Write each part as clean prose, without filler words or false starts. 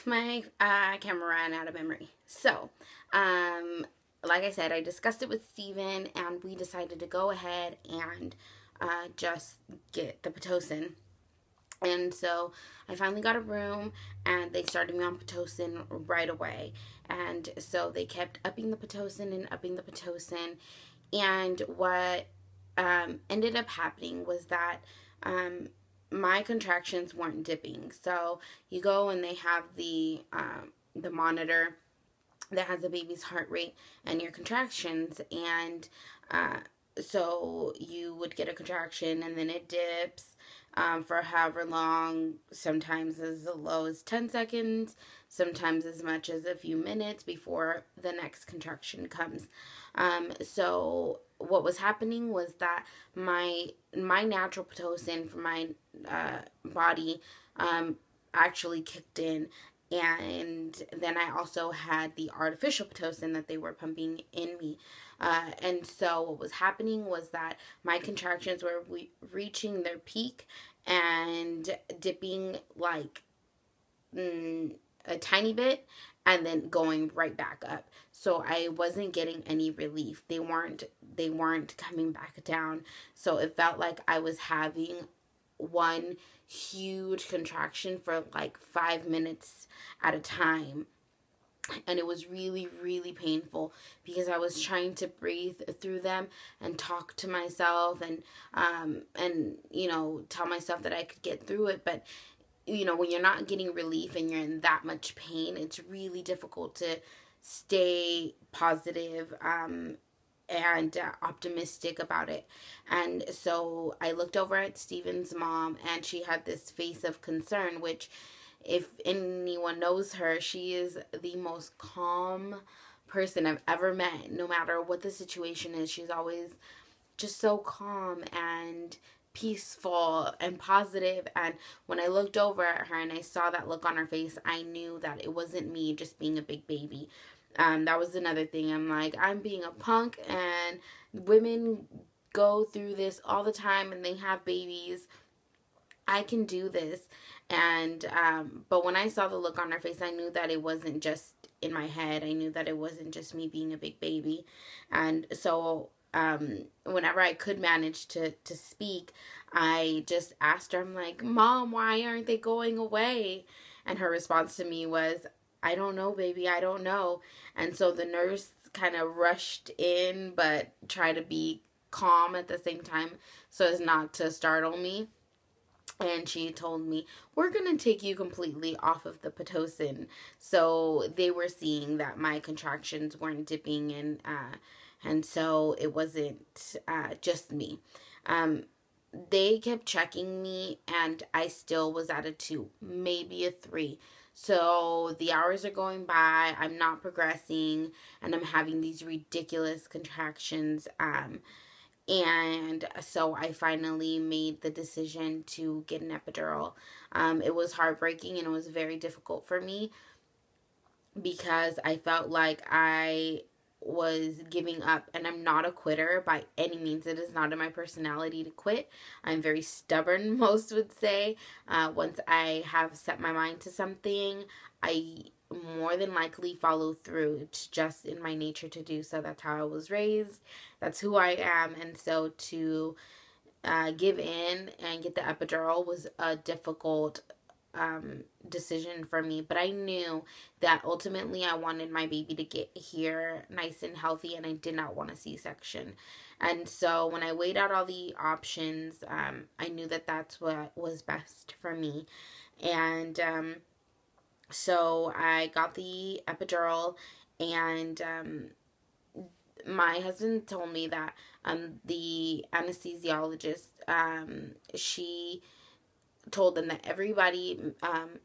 my camera ran out of memory. So, like I said, I discussed it with Steven, and we decided to go ahead and just get the Pitocin. And so I finally got a room, and they started me on Pitocin right away. And so they kept upping the Pitocin and upping the Pitocin. And what ended up happening was that my contractions weren't dipping. So you go and they have the monitor that has the baby's heart rate and your contractions, and so you would get a contraction and then it dips for however long, sometimes as low as 10 seconds, sometimes as much as a few minutes before the next contraction comes. So what was happening was that my natural Pitocin for my body actually kicked in, and then I also had the artificial Pitocin that they were pumping in me. And so what was happening was that my contractions were reaching their peak and dipping like a tiny bit and then going right back up. So I wasn't getting any relief. They weren't coming back down. So it felt like I was having one huge contraction for like 5 minutes at a time. And it was really, really painful because I was trying to breathe through them and talk to myself and you know, tell myself that I could get through it. But you know, when you're not getting relief and you're in that much pain, it's really difficult to stay positive and optimistic about it. And so I looked over at Steven's mom, and she had this face of concern, which, if anyone knows her, she is the most calm person I've ever met. No matter what the situation is, she's always just so calm and peaceful and positive. And when I looked over at her and I saw that look on her face, I knew that it wasn't me just being a big baby. That was another thing. I'm like, I'm being a punk, and women go through this all the time and they have babies. I can do this. And but when I saw the look on her face, I knew that it wasn't just in my head. I knew that it wasn't just me being a big baby. And so whenever I could manage to speak, I just asked her, I'm like, Mom, why aren't they going away? And her response to me was, I don't know, baby, I don't know. And so the nurse kind of rushed in, but tried to be calm at the same time so as not to startle me. And she told me, we're going to take you completely off of the Pitocin. So they were seeing that my contractions weren't dipping, and so it wasn't just me. They kept checking me, and I still was at a 2, maybe a 3. So the hours are going by, I'm not progressing, and I'm having these ridiculous contractions. And so I finally made the decision to get an epidural. It was heartbreaking, and it was very difficult for me because I felt like I was giving up, and I'm not a quitter by any means. It is not in my personality to quit. I'm very stubborn, most would say. Once I have set my mind to something, I more than likely follow through. It's just in my nature to do so. That's how I was raised. That's who I am. And so to give in and get the epidural was a difficult decision for me, but I knew that ultimately I wanted my baby to get here nice and healthy, and I did not want a C-section. And so when I weighed out all the options, I knew that that's what was best for me. And so I got the epidural, and my husband told me that the anesthesiologist, she told them that everybody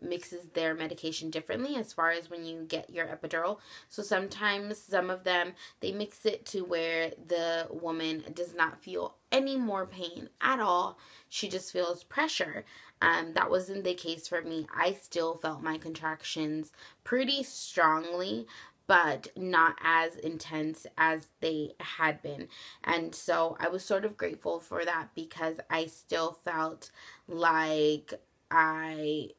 mixes their medication differently as far as when you get your epidural. So sometimes some of them, they mix it to where the woman does not feel any more pain at all. She just feels pressure. That wasn't the case for me. I still felt my contractions pretty strongly, but not as intense as they had been. And so I was sort of grateful for that, because I still felt like I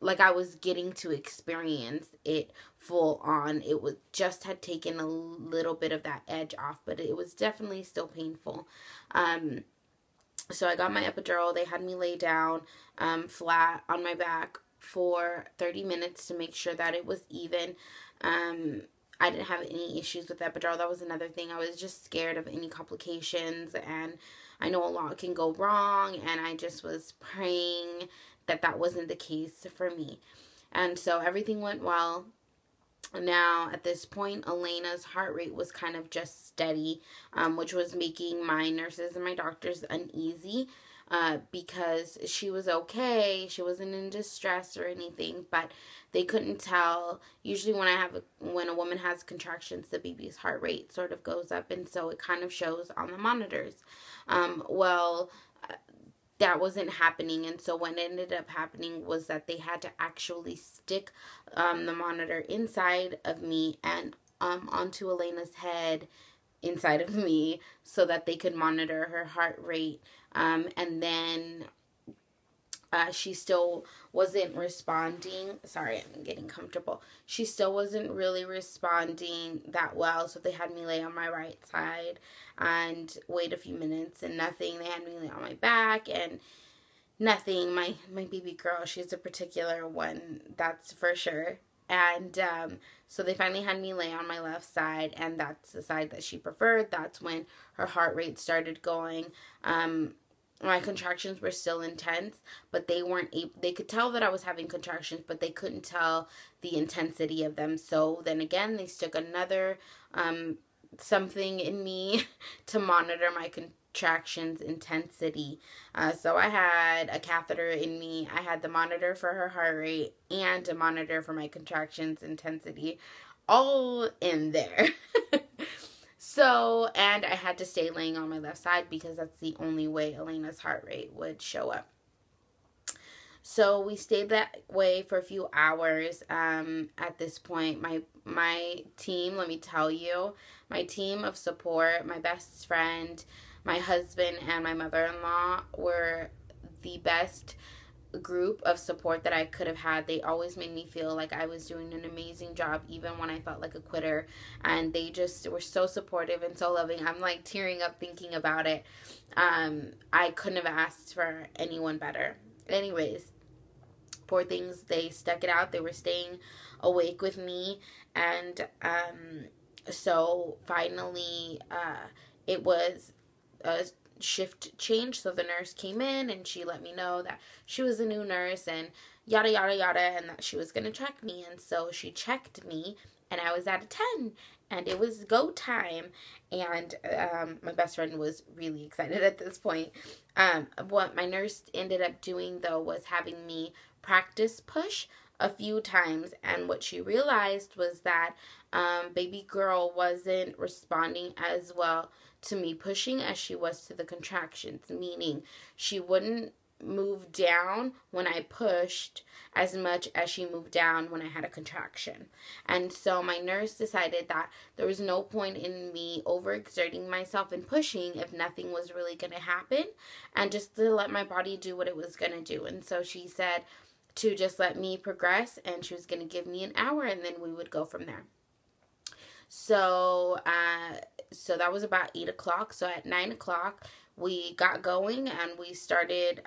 like I was getting to experience it full on. It was just had taken a little bit of that edge off, but it was definitely still painful. So I got my epidural. They had me lay down flat on my back for 30 minutes to make sure that it was even. I didn't have any issues with epidural. That was another thing. I was just scared of any complications, and I know a lot can go wrong, and I just was praying that that wasn't the case for me. And so everything went well. Now, at this point, Elena's heart rate was kind of just steady, which was making my nurses and my doctors uneasy, because she was okay. She wasn't in distress or anything, but they couldn't tell. Usually when a woman has contractions, the baby's heart rate sort of goes up, and so it kind of shows on the monitors. That wasn't happening, and so what ended up happening was that they had to actually stick the monitor inside of me and onto Elena's head inside of me so that they could monitor her heart rate. And then she still wasn't responding. Sorry, I'm getting comfortable. She still wasn't really responding that well, so they had me lay on my right side and wait a few minutes and nothing. They had me lay on my back and nothing. My baby girl, she's a particular one, that's for sure. And so they finally had me lay on my left side, and that's the side that she preferred. That's when her heart rate started going. My contractions were still intense, but they could tell that I was having contractions, but they couldn't tell the intensity of them. So then again, they stuck another something in me to monitor my contractions intensity. So I had a catheter in me. I had the monitor for her heart rate and a monitor for my contractions intensity, all in there. So, and I had to stay laying on my left side because that's the only way Elena's heart rate would show up. So we stayed that way for a few hours. At this point, my team, let me tell you, my team of support, my best friend, my husband, and my mother-in-law were the best group of support that I could have had. They always made me feel like I was doing an amazing job, even when I felt like a quitter. And they just were so supportive and so loving. I'm like tearing up thinking about it. I couldn't have asked for anyone better. Anyways, poor things, they stuck it out. They were staying awake with me. And so finally, it was a shift change. So the nurse came in and she let me know that she was a new nurse and yada yada yada, and that she was going to check me. And so she checked me and I was at a 10 and it was go time. And my best friend was really excited at this point. What my nurse ended up doing though was having me practice push a few times, and what she realized was that baby girl wasn't responding as well to me pushing as she was to the contractions, meaning she wouldn't move down when I pushed as much as she moved down when I had a contraction. And so my nurse decided that there was no point in me overexerting myself and pushing if nothing was really going to happen, and just to let my body do what it was going to do. And so she said to just let me progress, and she was going to give me an hour and then we would go from there. So that was about 8 o'clock. So at 9 o'clock, we got going and we started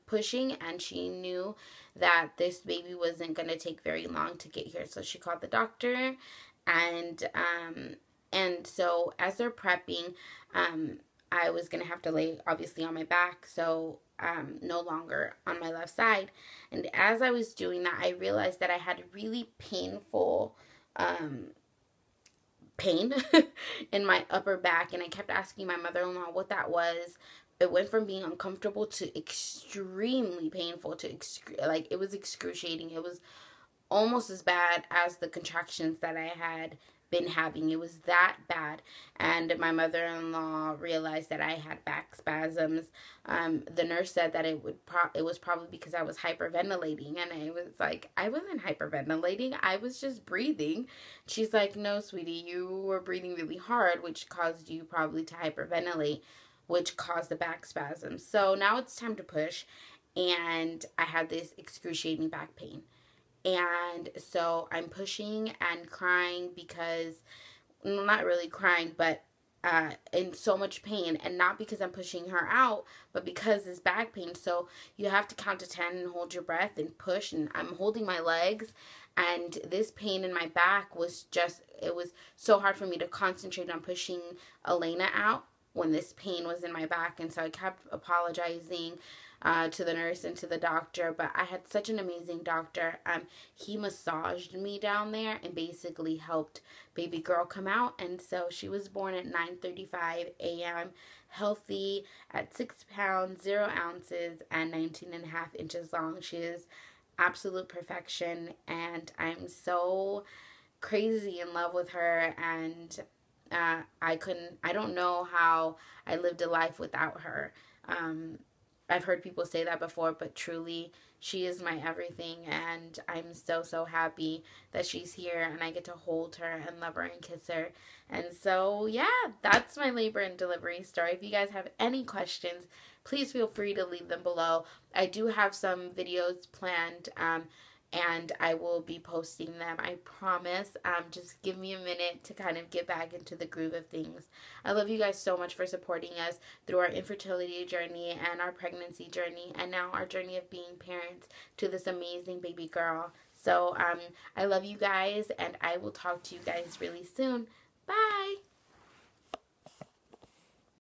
pushing, and she knew that this baby wasn't going to take very long to get here. So she called the doctor, and so as they're prepping, I was going to have to lay obviously on my back. So no longer on my left side. And as I was doing that, I realized that I had really painful pain in my upper back, and I kept asking my mother-in-law what that was. It went from being uncomfortable to extremely painful to like it was excruciating. It was almost as bad as the contractions that I had been having. It was that bad. And my mother-in-law realized that I had back spasms. The nurse said that it was probably because I was hyperventilating, and I was like, I wasn't hyperventilating, I was just breathing. She's like, no sweetie, you were breathing really hard, which caused you probably to hyperventilate, which caused the back spasms. So now it's time to push. and I had this excruciating back pain. And so I'm pushing and crying because, well, not really crying, but in so much pain, and not because I'm pushing her out, but because it's back pain. So you have to count to 10 and hold your breath and push, and I'm holding my legs, and this pain in my back was just, it was so hard for me to concentrate on pushing Elena out when this pain was in my back. And so I kept apologizing to the nurse and to the doctor, but I had such an amazing doctor. He massaged me down there and basically helped baby girl come out. And so she was born at 9:35 a.m. healthy at 6 pounds 0 ounces and 19.5 inches long. She is absolute perfection, and I'm so crazy in love with her. And I don't know how I lived a life without her. I've heard people say that before, but truly, she is my everything, and I'm so, so happy that she's here, and I get to hold her and love her and kiss her. And so, yeah, that's my labor and delivery story. If you guys have any questions, please feel free to leave them below. I do have some videos planned, and I will be posting them, I promise. Just give me a minute to kind of get back into the groove of things. I love you guys so much for supporting us through our infertility journey and our pregnancy journey, and now our journey of being parents to this amazing baby girl. So I love you guys, and I will talk to you guys really soon. Bye!